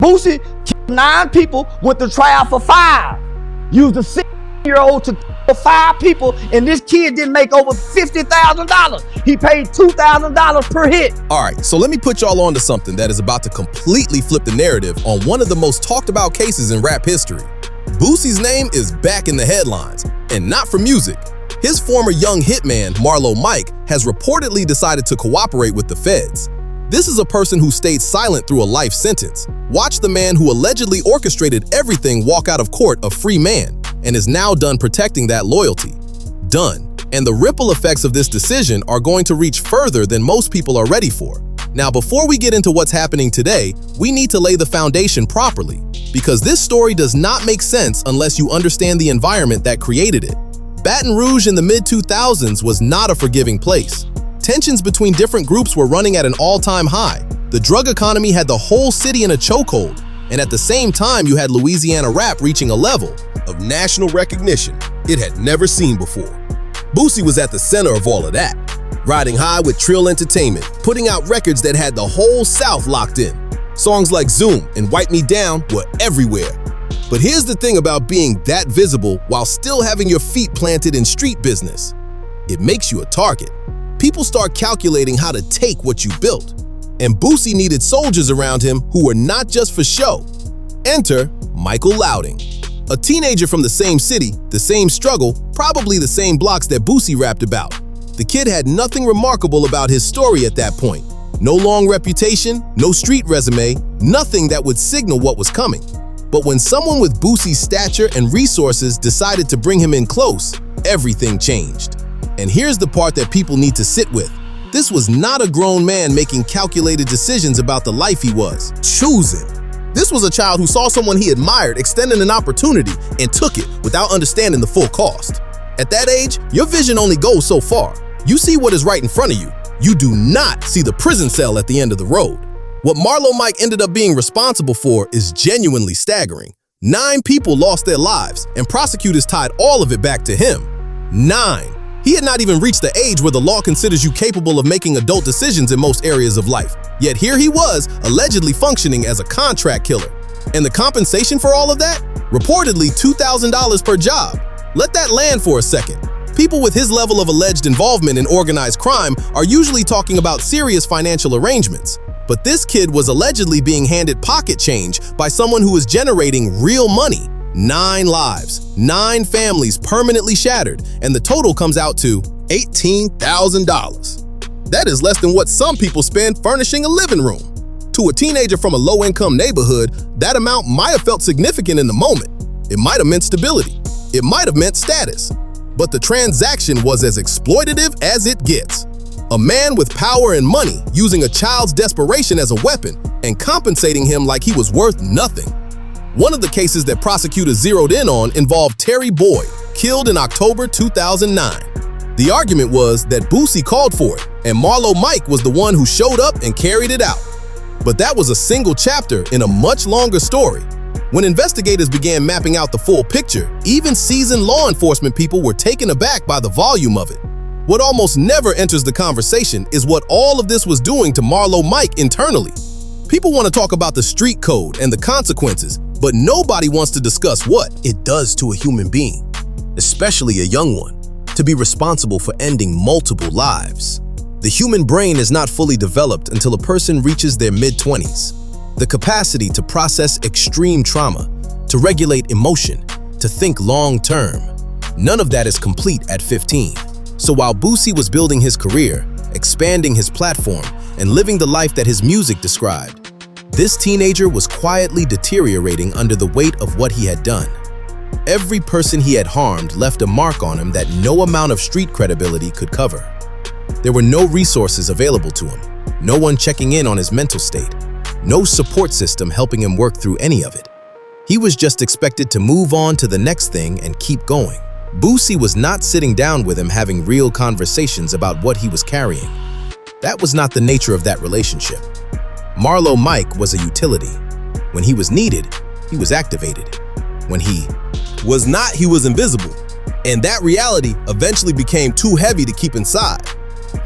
Boosie killed 9 people, went to trial for 5. Used a 6-year-old to kill 5 people, and this kid didn't make over $50,000. He paid $2,000 per hit. All right, so let me put y'all on to something that is about to completely flip the narrative on one of the most talked about cases in rap history. Boosie's name is back in the headlines, and not for music. His former young hitman, Marlo Mike, has reportedly decided to cooperate with the feds. This is a person who stayed silent through a life sentence. Watch the man who allegedly orchestrated everything walk out of court a free man, and is now done protecting that loyalty. Done. And the ripple effects of this decision are going to reach further than most people are ready for. Now, before we get into what's happening today, we need to lay the foundation properly, because this story does not make sense unless you understand the environment that created it. Baton Rouge in the mid-2000s was not a forgiving place. Tensions between different groups were running at an all-time high. The drug economy had the whole city in a chokehold, and at the same time you had Louisiana rap reaching a level of national recognition it had never seen before. Boosie was at the center of all of that, riding high with Trill Entertainment, putting out records that had the whole South locked in. Songs like Zoom and Wipe Me Down were everywhere. But here's the thing about being that visible while still having your feet planted in street business. It makes you a target. People start calculating how to take what you built. And Boosie needed soldiers around him who were not just for show. Enter Michael Louding, a teenager from the same city, the same struggle, probably the same blocks that Boosie rapped about. The kid had nothing remarkable about his story at that point. No long reputation, no street resume, nothing that would signal what was coming. But when someone with Boosie's stature and resources decided to bring him in close, everything changed. And here's the part that people need to sit with. This was not a grown man making calculated decisions about the life he was choosing. This was a child who saw someone he admired extending an opportunity and took it without understanding the full cost. At that age, your vision only goes so far. You see what is right in front of you. You do not see the prison cell at the end of the road. What Marlo Mike ended up being responsible for is genuinely staggering. 9 people lost their lives, and prosecutors tied all of it back to him. 9. He had not even reached the age where the law considers you capable of making adult decisions in most areas of life. Yet here he was, allegedly functioning as a contract killer. And the compensation for all of that? Reportedly $2,000 per job. Let that land for a second. People with his level of alleged involvement in organized crime are usually talking about serious financial arrangements. But this kid was allegedly being handed pocket change by someone who was generating real money. 9 lives, 9 families permanently shattered, and the total comes out to $18,000. That is less than what some people spend furnishing a living room. To a teenager from a low-income neighborhood, that amount might have felt significant in the moment. It might have meant stability. It might have meant status. But the transaction was as exploitative as it gets. A man with power and money using a child's desperation as a weapon and compensating him like he was worth nothing. One of the cases that prosecutors zeroed in on involved Terry Boyd, killed in October 2009. The argument was that Boosie called for it, and Marlo Mike was the one who showed up and carried it out. But that was a single chapter in a much longer story. When investigators began mapping out the full picture, even seasoned law enforcement people were taken aback by the volume of it. What almost never enters the conversation is what all of this was doing to Marlo Mike internally. People want to talk about the street code and the consequences, but nobody wants to discuss what it does to a human being, especially a young one, to be responsible for ending multiple lives. The human brain is not fully developed until a person reaches their mid-20s. The capacity to process extreme trauma, to regulate emotion, to think long-term. None of that is complete at 15. So while Boosie was building his career, expanding his platform, and living the life that his music described, this teenager was quietly deteriorating under the weight of what he had done. Every person he had harmed left a mark on him that no amount of street credibility could cover. There were no resources available to him, no one checking in on his mental state, no support system helping him work through any of it. He was just expected to move on to the next thing and keep going. Boosie was not sitting down with him having real conversations about what he was carrying. That was not the nature of that relationship. Marlo Mike was a utility. When he was needed, he was activated. When he was not, he was invisible. And that reality eventually became too heavy to keep inside.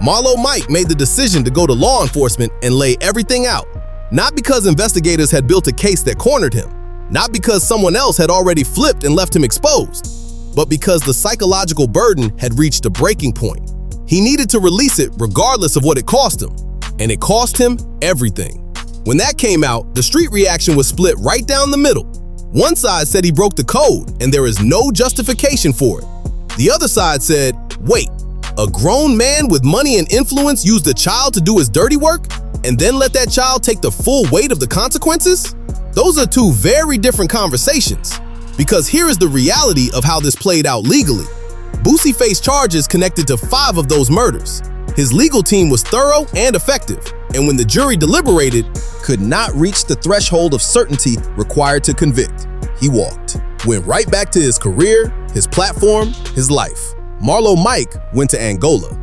Marlo Mike made the decision to go to law enforcement and lay everything out. Not because investigators had built a case that cornered him, not because someone else had already flipped and left him exposed, but because the psychological burden had reached a breaking point. He needed to release it regardless of what it cost him, and it cost him everything. When that came out, the street reaction was split right down the middle. One side said he broke the code and there is no justification for it. The other side said, wait, a grown man with money and influence used a child to do his dirty work and then let that child take the full weight of the consequences? Those are two very different conversations. Because here is the reality of how this played out legally. Boosie faced charges connected to 5 of those murders. His legal team was thorough and effective, and when the jury deliberated, could not reach the threshold of certainty required to convict. He walked. Went right back to his career, his platform, his life. Marlo Mike went to Angola.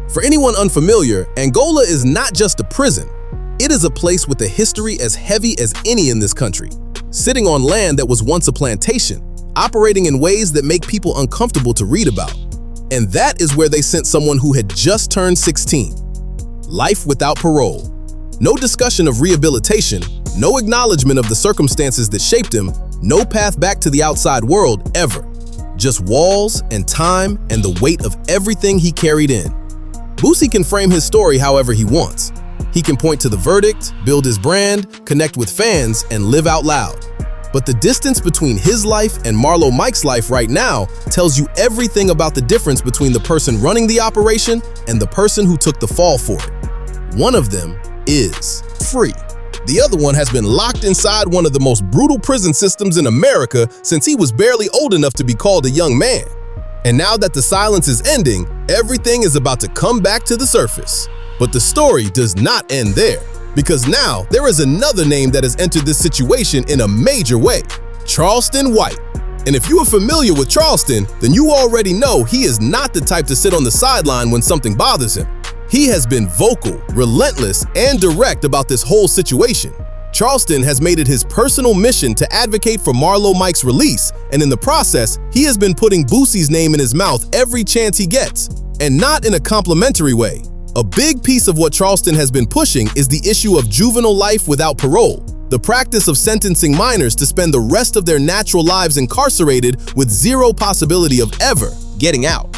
For anyone unfamiliar, Angola is not just a prison. It is a place with a history as heavy as any in this country, sitting on land that was once a plantation, operating in ways that make people uncomfortable to read about. And that is where they sent someone who had just turned 16. Life without parole. No discussion of rehabilitation, no acknowledgement of the circumstances that shaped him, no path back to the outside world ever. Just walls and time and the weight of everything he carried in. Boosie can frame his story however he wants. He can point to the verdict, build his brand, connect with fans, and live out loud. But the distance between his life and Marlo Mike's life right now tells you everything about the difference between the person running the operation and the person who took the fall for it. One of them is free. The other one has been locked inside one of the most brutal prison systems in America since he was barely old enough to be called a young man. And now that the silence is ending, everything is about to come back to the surface. But the story does not end there, because now there is another name that has entered this situation in a major way: Charleston White. And if you are familiar with Charleston, then you already know he is not the type to sit on the sideline when something bothers him. He has been vocal, relentless, and direct about this whole situation. Charleston has made it his personal mission to advocate for Marlo Mike's release, and in the process, he has been putting Boosie's name in his mouth every chance he gets, and not in a complimentary way. A big piece of what Charleston has been pushing is the issue of juvenile life without parole, the practice of sentencing minors to spend the rest of their natural lives incarcerated with zero possibility of ever getting out.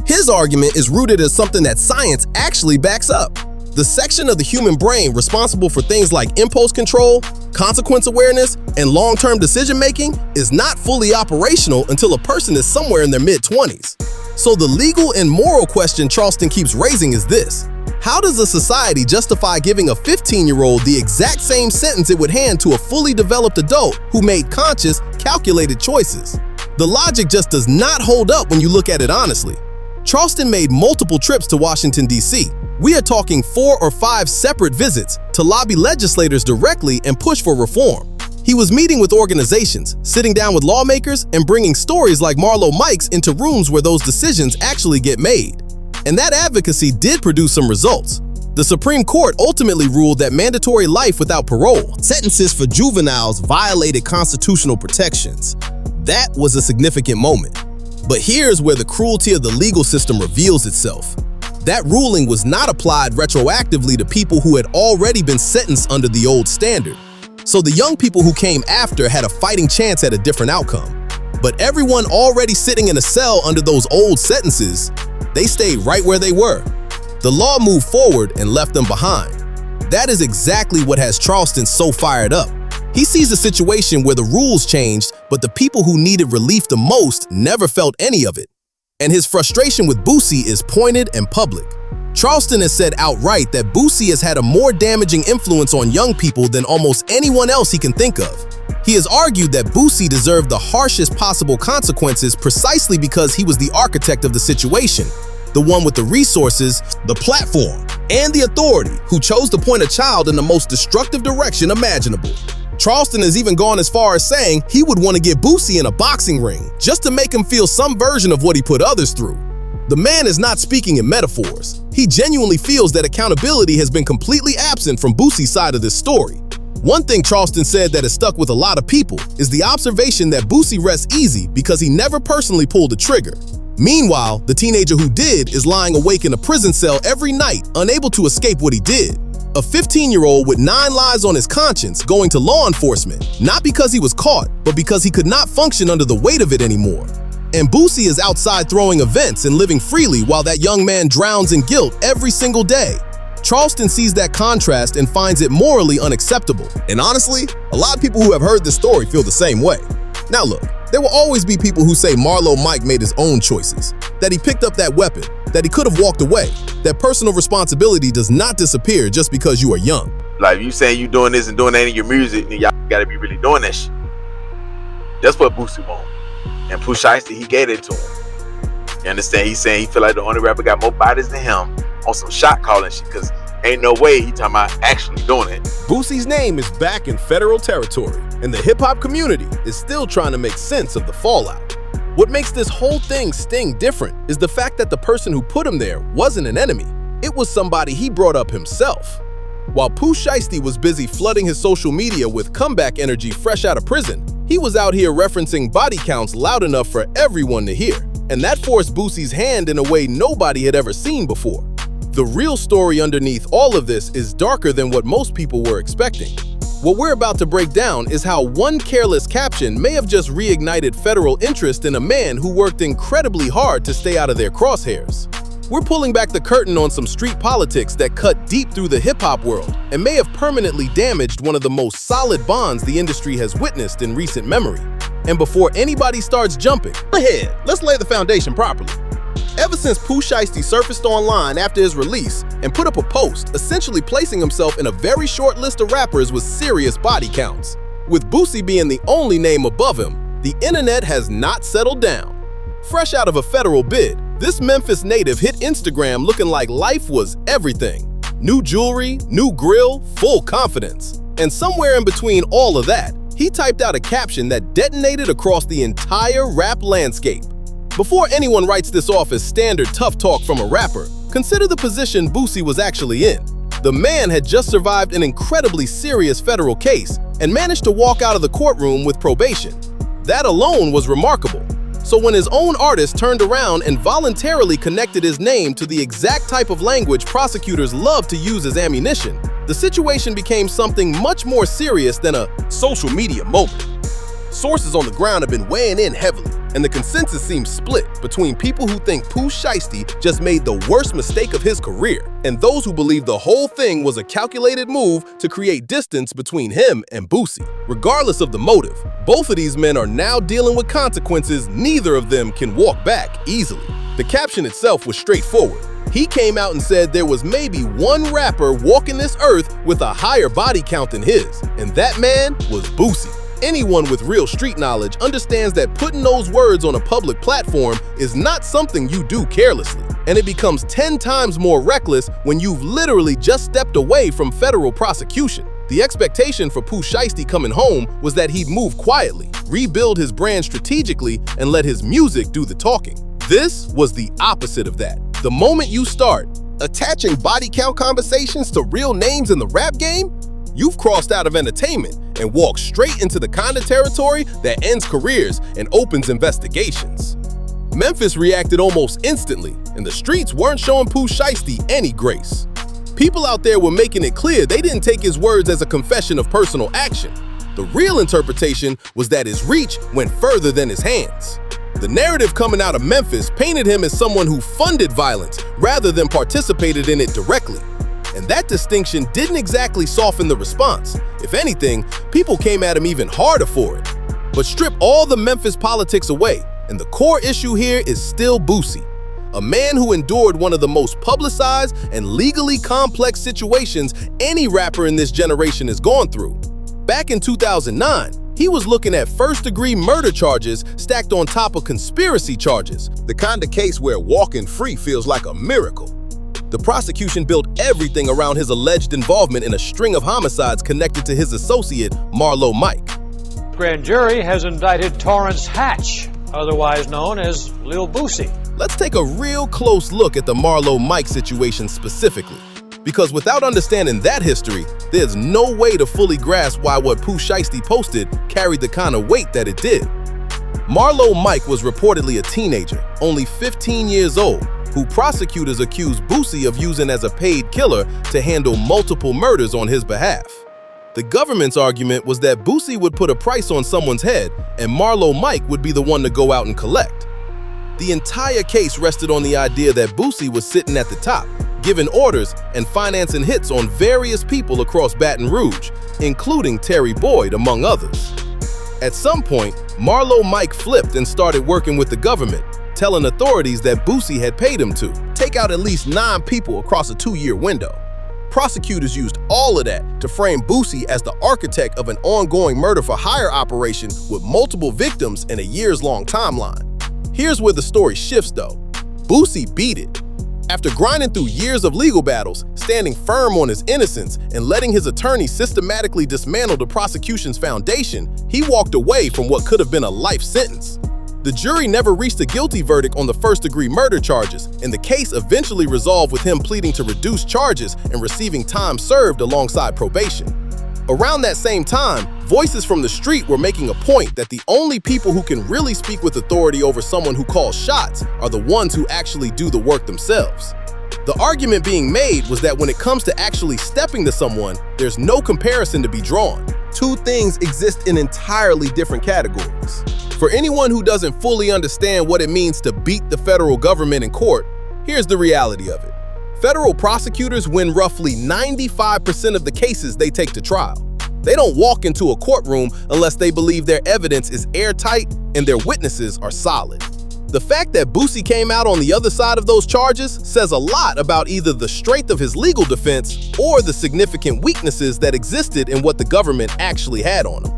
His argument is rooted in something that science actually backs up. The section of the human brain responsible for things like impulse control, consequence awareness, and long-term decision-making is not fully operational until a person is somewhere in their mid-20s. So the legal and moral question Charleston keeps raising is this: how does a society justify giving a 15-year-old the exact same sentence it would hand to a fully developed adult who made conscious, calculated choices? The logic just does not hold up when you look at it honestly. Charleston made multiple trips to Washington, D.C. We are talking 4 or 5 separate visits to lobby legislators directly and push for reform. He was meeting with organizations, sitting down with lawmakers, and bringing stories like Marlo Mike's into rooms where those decisions actually get made. And that advocacy did produce some results. The Supreme Court ultimately ruled that mandatory life without parole sentences for juveniles violated constitutional protections. That was a significant moment. But here's where the cruelty of the legal system reveals itself. That ruling was not applied retroactively to people who had already been sentenced under the old standard. So the young people who came after had a fighting chance at a different outcome. But everyone already sitting in a cell under those old sentences, they stayed right where they were. The law moved forward and left them behind. That is exactly what has Charleston so fired up. He sees a situation where the rules changed, but the people who needed relief the most never felt any of it. And his frustration with Boosie is pointed and public. Charleston has said outright that Boosie has had a more damaging influence on young people than almost anyone else he can think of. He has argued that Boosie deserved the harshest possible consequences precisely because he was the architect of the situation, the one with the resources, the platform, and the authority who chose to point a child in the most destructive direction imaginable. Charleston has even gone as far as saying he would want to get Boosie in a boxing ring just to make him feel some version of what he put others through. The man is not speaking in metaphors. He genuinely feels that accountability has been completely absent from Boosie's side of this story. One thing Charleston said that has stuck with a lot of people is the observation that Boosie rests easy because he never personally pulled the trigger. Meanwhile, the teenager who did is lying awake in a prison cell every night, unable to escape what he did. A 15-year-old with 9 lives on his conscience going to law enforcement, not because he was caught, but because he could not function under the weight of it anymore. And Boosie is outside throwing events and living freely while that young man drowns in guilt every single day. Charleston sees that contrast and finds it morally unacceptable. And honestly, a lot of people who have heard this story feel the same way. Now look, there will always be people who say Marlo Mike made his own choices, that he picked up that weapon, that he could have walked away, that personal responsibility does not disappear just because you are young. Like, you saying you doing this and doing that in your music, then y'all gotta be really doing that shit. That's what Boosie want. And Pooh Shiesty, he gave it to him. You understand? He's saying he feel like the only rapper got more bodies than him on some shot calling shit, because ain't no way he talking about actually doing it. Boosie's name is back in federal territory, and the hip-hop community is still trying to make sense of the fallout. What makes this whole thing sting different is the fact that the person who put him there wasn't an enemy. It was somebody he brought up himself. While Pooh Shiesty was busy flooding his social media with comeback energy fresh out of prison, he was out here referencing body counts loud enough for everyone to hear. And that forced Boosie's hand in a way nobody had ever seen before. The real story underneath all of this is darker than what most people were expecting. What we're about to break down is how one careless caption may have just reignited federal interest in a man who worked incredibly hard to stay out of their crosshairs. We're pulling back the curtain on some street politics that cut deep through the hip-hop world and may have permanently damaged one of the most solid bonds the industry has witnessed in recent memory. And before anybody starts jumping ahead, let's lay the foundation properly. Ever since Pooh Shiesty surfaced online after his release and put up a post essentially placing himself in a very short list of rappers with serious body counts, with Boosie being the only name above him, the internet has not settled down. Fresh out of a federal bid, this Memphis native hit Instagram looking like life was everything. New jewelry, new grill, full confidence. And somewhere in between all of that, he typed out a caption that detonated across the entire rap landscape. Before anyone writes this off as standard tough talk from a rapper, consider the position Boosie was actually in. The man had just survived an incredibly serious federal case and managed to walk out of the courtroom with probation. That alone was remarkable. So when his own artist turned around and voluntarily connected his name to the exact type of language prosecutors love to use as ammunition, the situation became something much more serious than a social media moment. Sources on the ground have been weighing in heavily, and the consensus seems split between people who think Pooh Shiesty just made the worst mistake of his career and those who believe the whole thing was a calculated move to create distance between him and Boosie. Regardless of the motive, both of these men are now dealing with consequences neither of them can walk back easily. The caption itself was straightforward. He came out and said there was maybe one rapper walking this earth with a higher body count than his, and that man was Boosie. Anyone with real street knowledge understands that putting those words on a public platform is not something you do carelessly, and it becomes 10 times more reckless when you've literally just stepped away from federal prosecution. The expectation for Pooh Shiesty coming home was that he'd move quietly, rebuild his brand strategically, and let his music do the talking. This was the opposite of that. The moment you start attaching body count conversations to real names in the rap game, you've crossed out of entertainment and walked straight into the kind of territory that ends careers and opens investigations. Memphis reacted almost instantly, and the streets weren't showing Pooh Shiesty any grace. People out there were making it clear they didn't take his words as a confession of personal action. The real interpretation was that his reach went further than his hands. The narrative coming out of Memphis painted him as someone who funded violence rather than participated in it directly. And that distinction didn't exactly soften the response. If anything, people came at him even harder for it. But strip all the Memphis politics away, and the core issue here is still Boosie, a man who endured one of the most publicized and legally complex situations any rapper in this generation has gone through. Back in 2009, he was looking at first-degree murder charges stacked on top of conspiracy charges, the kind of case where walking free feels like a miracle. The prosecution built everything around his alleged involvement in a string of homicides connected to his associate, Marlo Mike. Grand jury has indicted Torrance Hatch, otherwise known as Lil Boosie. Let's take a real close look at the Marlo Mike situation specifically, because without understanding that history, there's no way to fully grasp why what Pooh Shiesty posted carried the kind of weight that it did. Marlo Mike was reportedly a teenager, only 15 years old, who prosecutors accuse Boosie of using as a paid killer to handle multiple murders on his behalf. The government's argument was that Boosie would put a price on someone's head and Marlo Mike would be the one to go out and collect. The entire case rested on the idea that Boosie was sitting at the top, giving orders and financing hits on various people across Baton Rouge, including Terry Boyd, among others. At some point, Marlo Mike flipped and started working with the government, telling authorities that Boosie had paid him to take out at least 9 people across a 2-year window. Prosecutors used all of that to frame Boosie as the architect of an ongoing murder-for-hire operation with multiple victims in a years-long timeline. Here's where the story shifts, though. Boosie beat it. After grinding through years of legal battles, standing firm on his innocence, and letting his attorney systematically dismantle the prosecution's foundation, he walked away from what could have been a life sentence. The jury never reached a guilty verdict on the first-degree murder charges, and the case eventually resolved with him pleading to reduce charges and receiving time served alongside probation. Around that same time, voices from the street were making a point that the only people who can really speak with authority over someone who calls shots are the ones who actually do the work themselves. The argument being made was that when it comes to actually stepping to someone, there's no comparison to be drawn. Two things exist in entirely different categories. For anyone who doesn't fully understand what it means to beat the federal government in court, here's the reality of it. Federal prosecutors win roughly 95% of the cases they take to trial. They don't walk into a courtroom unless they believe their evidence is airtight and their witnesses are solid. The fact that Boosie came out on the other side of those charges says a lot about either the strength of his legal defense or the significant weaknesses that existed in what the government actually had on him.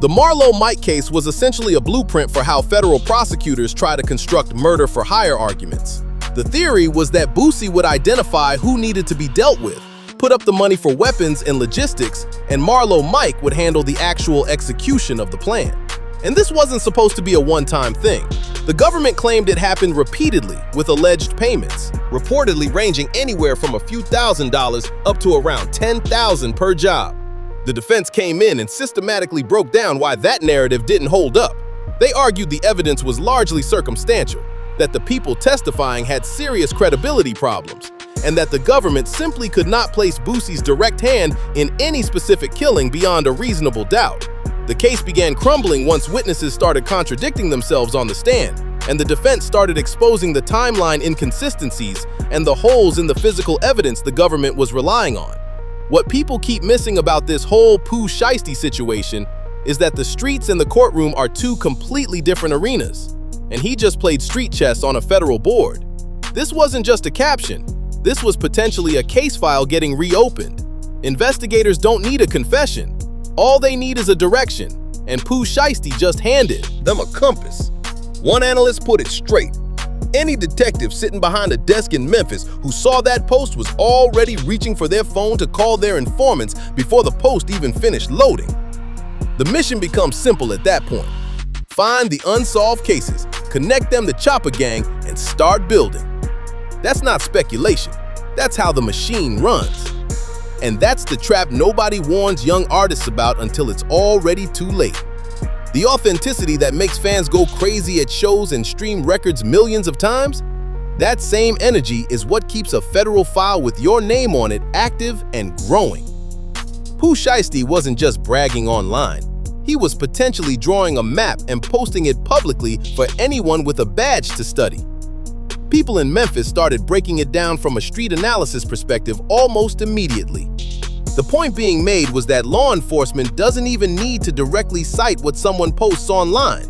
The Marlo Mike case was essentially a blueprint for how federal prosecutors try to construct murder-for-hire arguments. The theory was that Boosie would identify who needed to be dealt with, put up the money for weapons and logistics, and Marlo Mike would handle the actual execution of the plan. And this wasn't supposed to be a one-time thing. The government claimed it happened repeatedly with alleged payments, reportedly ranging anywhere from a few $1,000s up to around $10,000 per job. The defense came in and systematically broke down why that narrative didn't hold up. They argued the evidence was largely circumstantial, that the people testifying had serious credibility problems, and that the government simply could not place Boosie's direct hand in any specific killing beyond a reasonable doubt. The case began crumbling once witnesses started contradicting themselves on the stand, and the defense started exposing the timeline inconsistencies and the holes in the physical evidence the government was relying on. What people keep missing about this whole Pooh Shiesty situation is that the streets and the courtroom are two completely different arenas, and he just played street chess on a federal board. This wasn't just a caption. This was potentially a case file getting reopened. Investigators don't need a confession. All they need is a direction, and Pooh Shiesty just handed them a compass. One analyst put it straight. Any detective sitting behind a desk in Memphis who saw that post was already reaching for their phone to call their informants before the post even finished loading. The mission becomes simple at that point. Find the unsolved cases, connect them to Chopper Gang, and start building. That's not speculation. That's how the machine runs. And that's the trap nobody warns young artists about until it's already too late. The authenticity that makes fans go crazy at shows and stream records millions of times? That same energy is what keeps a federal file with your name on it active and growing. Pooh Shiesty wasn't just bragging online. He was potentially drawing a map and posting it publicly for anyone with a badge to study. People in Memphis started breaking it down from a street analysis perspective almost immediately. The point being made was that law enforcement doesn't even need to directly cite what someone posts online.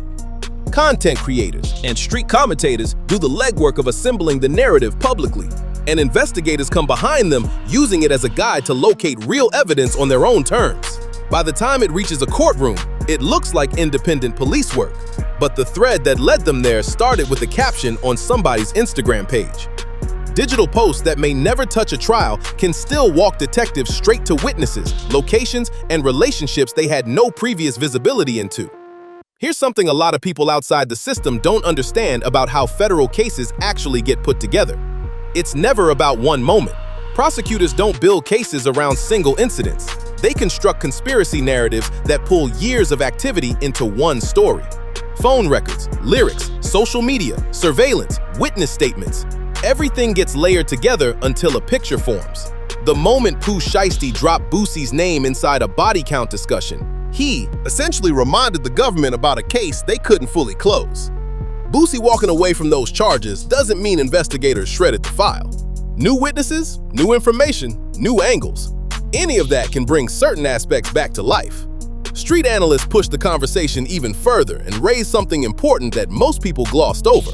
Content creators and street commentators do the legwork of assembling the narrative publicly, and investigators come behind them using it as a guide to locate real evidence on their own terms. By the time it reaches a courtroom, it looks like independent police work, but the thread that led them there started with a caption on somebody's Instagram page. Digital posts that may never touch a trial can still walk detectives straight to witnesses, locations, and relationships they had no previous visibility into. Here's something a lot of people outside the system don't understand about how federal cases actually get put together. It's never about one moment. Prosecutors don't build cases around single incidents. They construct conspiracy narratives that pull years of activity into one story. Phone records, lyrics, social media, surveillance, witness statements. Everything gets layered together until a picture forms. The moment Pooh Shiesty dropped Boosie's name inside a body count discussion, he essentially reminded the government about a case they couldn't fully close. Boosie walking away from those charges doesn't mean investigators shredded the file. New witnesses, new information, new angles. Any of that can bring certain aspects back to life. Street analysts pushed the conversation even further and raised something important that most people glossed over.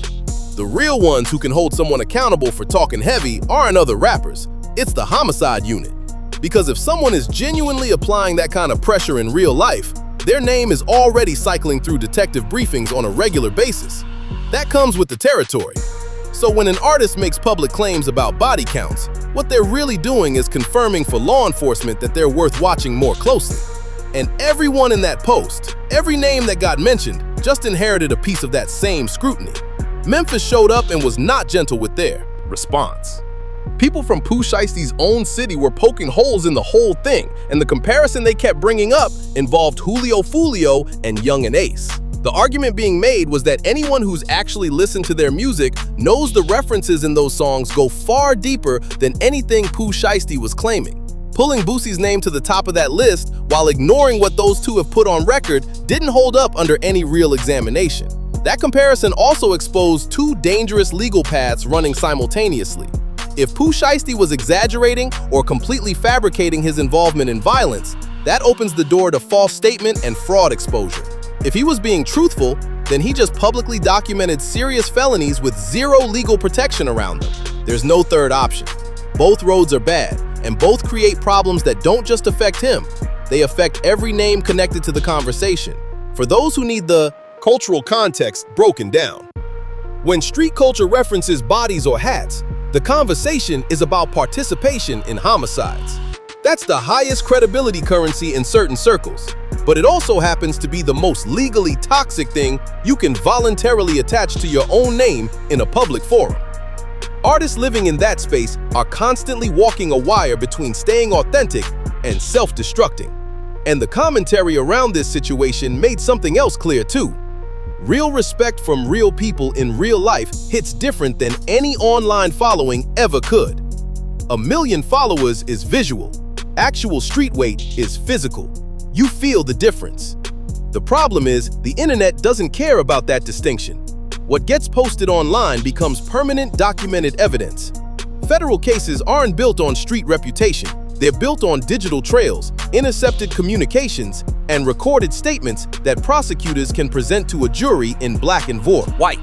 The real ones who can hold someone accountable for talking heavy aren't other rappers, it's the homicide unit. Because if someone is genuinely applying that kind of pressure in real life, their name is already cycling through detective briefings on a regular basis. That comes with the territory. So when an artist makes public claims about body counts, what they're really doing is confirming for law enforcement that they're worth watching more closely. And everyone in that post, every name that got mentioned, just inherited a piece of that same scrutiny. Memphis showed up and was not gentle with their response. People from Pooh Shiesty's own city were poking holes in the whole thing, and the comparison they kept bringing up involved Julio Fulio and Young and Ace. The argument being made was that anyone who's actually listened to their music knows the references in those songs go far deeper than anything Pooh Shiesty was claiming. Pulling Boosie's name to the top of that list while ignoring what those two have put on record didn't hold up under any real examination. That comparison also exposed two dangerous legal paths running simultaneously. If Pooh Shiesty was exaggerating or completely fabricating his involvement in violence, that opens the door to false statement and fraud exposure. If he was being truthful, then he just publicly documented serious felonies with zero legal protection around them. There's no third option. Both roads are bad, and both create problems that don't just affect him, they affect every name connected to the conversation. For those who need the cultural context broken down. When street culture references bodies or hats, the conversation is about participation in homicides. That's the highest credibility currency in certain circles, but it also happens to be the most legally toxic thing you can voluntarily attach to your own name in a public forum. Artists living in that space are constantly walking a wire between staying authentic and self-destructing. And the commentary around this situation made something else clear too. Real respect from real people in real life hits different than any online following ever could. 1 million followers is visual. Actual street weight is physical. You feel the difference. The problem is, the internet doesn't care about that distinction. What gets posted online becomes permanent documented evidence. Federal cases aren't built on street reputation. They're built on digital trails, intercepted communications, and recorded statements that prosecutors can present to a jury in black and white.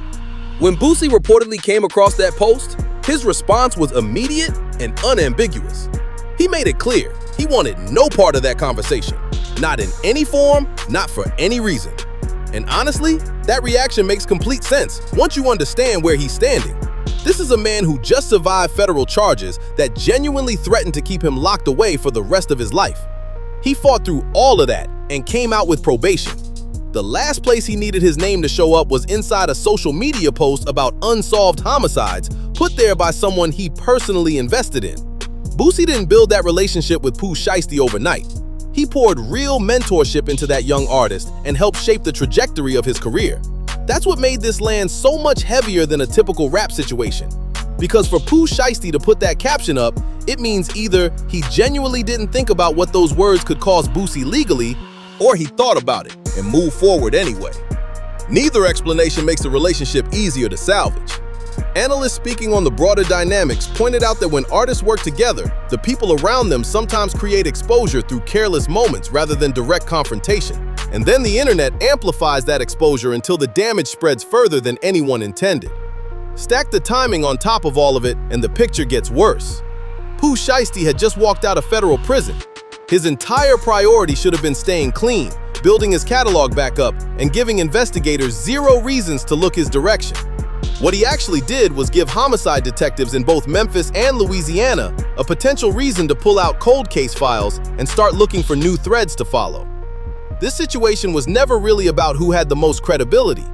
When Boosie reportedly came across that post, his response was immediate and unambiguous. He made it clear he wanted no part of that conversation, not in any form, not for any reason. And honestly, that reaction makes complete sense once you understand where he's standing. This is a man who just survived federal charges that genuinely threatened to keep him locked away for the rest of his life. He fought through all of that and came out with probation. The last place he needed his name to show up was inside a social media post about unsolved homicides put there by someone he personally invested in. Boosie didn't build that relationship with Pooh Shiesty overnight. He poured real mentorship into that young artist and helped shape the trajectory of his career. That's what made this land so much heavier than a typical rap situation. Because for Pooh Shiesty to put that caption up, it means either he genuinely didn't think about what those words could cost Boosie legally, or he thought about it and moved forward anyway. Neither explanation makes the relationship easier to salvage. Analysts speaking on the broader dynamics pointed out that when artists work together, the people around them sometimes create exposure through careless moments rather than direct confrontation. And then the internet amplifies that exposure until the damage spreads further than anyone intended. Stack the timing on top of all of it, and the picture gets worse. Pooh Shiesty had just walked out of federal prison. His entire priority should have been staying clean, building his catalog back up, and giving investigators zero reasons to look his direction. What he actually did was give homicide detectives in both Memphis and Louisiana a potential reason to pull out cold case files and start looking for new threads to follow. This situation was never really about who had the most credibility.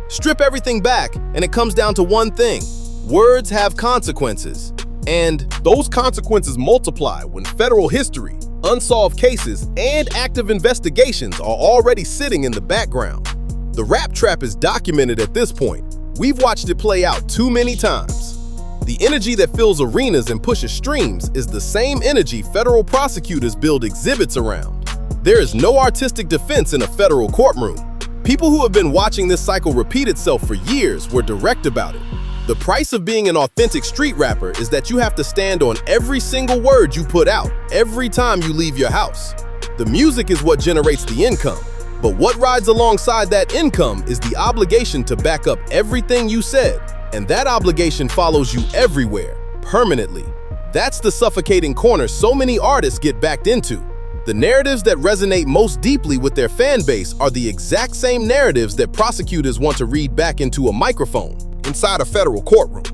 Strip everything back, and it comes down to one thing: words have consequences. And those consequences multiply when federal history, unsolved cases, and active investigations are already sitting in the background. The rap trap is documented at this point. We've watched it play out too many times. The energy that fills arenas and pushes streams is the same energy federal prosecutors build exhibits around. There is no artistic defense in a federal courtroom. People who have been watching this cycle repeat itself for years were direct about it. The price of being an authentic street rapper is that you have to stand on every single word you put out every time you leave your house. The music is what generates the income, but what rides alongside that income is the obligation to back up everything you said, and that obligation follows you everywhere, permanently. That's the suffocating corner so many artists get backed into. The narratives that resonate most deeply with their fan base are the exact same narratives that prosecutors want to read back into a microphone inside a federal courtroom.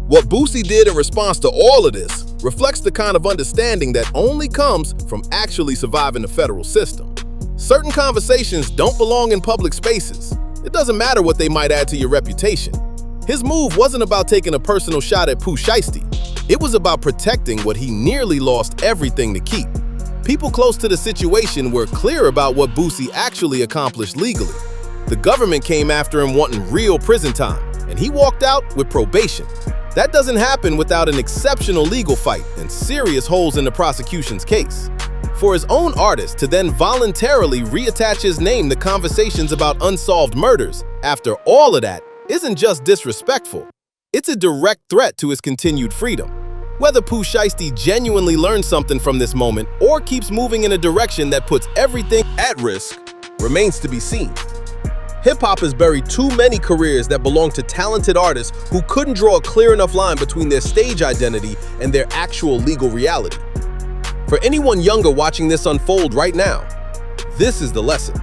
What Boosie did in response to all of this reflects the kind of understanding that only comes from actually surviving the federal system. Certain conversations don't belong in public spaces. It doesn't matter what they might add to your reputation. His move wasn't about taking a personal shot at Pooh Shiesty. It was about protecting what he nearly lost everything to keep. People close to the situation were clear about what Boosie actually accomplished legally. The government came after him wanting real prison time, and he walked out with probation. That doesn't happen without an exceptional legal fight and serious holes in the prosecution's case. For his own artist to then voluntarily reattach his name to conversations about unsolved murders after all of that isn't just disrespectful, it's a direct threat to his continued freedom. Whether Pooh Shiesty genuinely learns something from this moment or keeps moving in a direction that puts everything at risk remains to be seen. Hip-hop has buried too many careers that belong to talented artists who couldn't draw a clear enough line between their stage identity and their actual legal reality. For anyone younger watching this unfold right now, this is the lesson.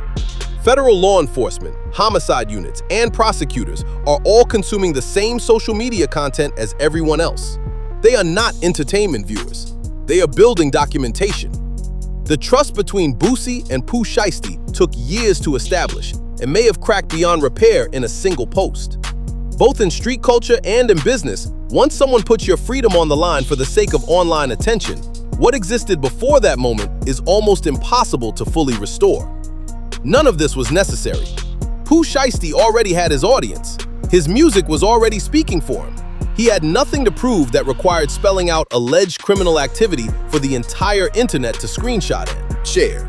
Federal law enforcement, homicide units, and prosecutors are all consuming the same social media content as everyone else. They are not entertainment viewers. They are building documentation. The trust between Boosie and Pooh Shiesty took years to establish and may have cracked beyond repair in a single post. Both in street culture and in business, once someone puts your freedom on the line for the sake of online attention, what existed before that moment is almost impossible to fully restore. None of this was necessary. Pooh Shiesty already had his audience. His music was already speaking for him. He had nothing to prove that required spelling out alleged criminal activity for the entire internet to screenshot and share.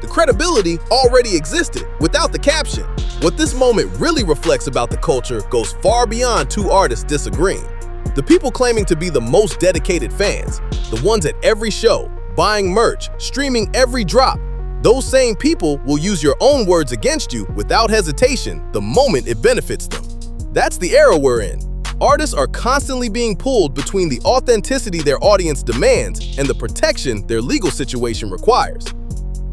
The credibility already existed without the caption. What this moment really reflects about the culture goes far beyond two artists disagreeing. The people claiming to be the most dedicated fans, the ones at every show, buying merch, streaming every drop, those same people will use your own words against you without hesitation the moment it benefits them. That's the era we're in. Artists are constantly being pulled between the authenticity their audience demands and the protection their legal situation requires.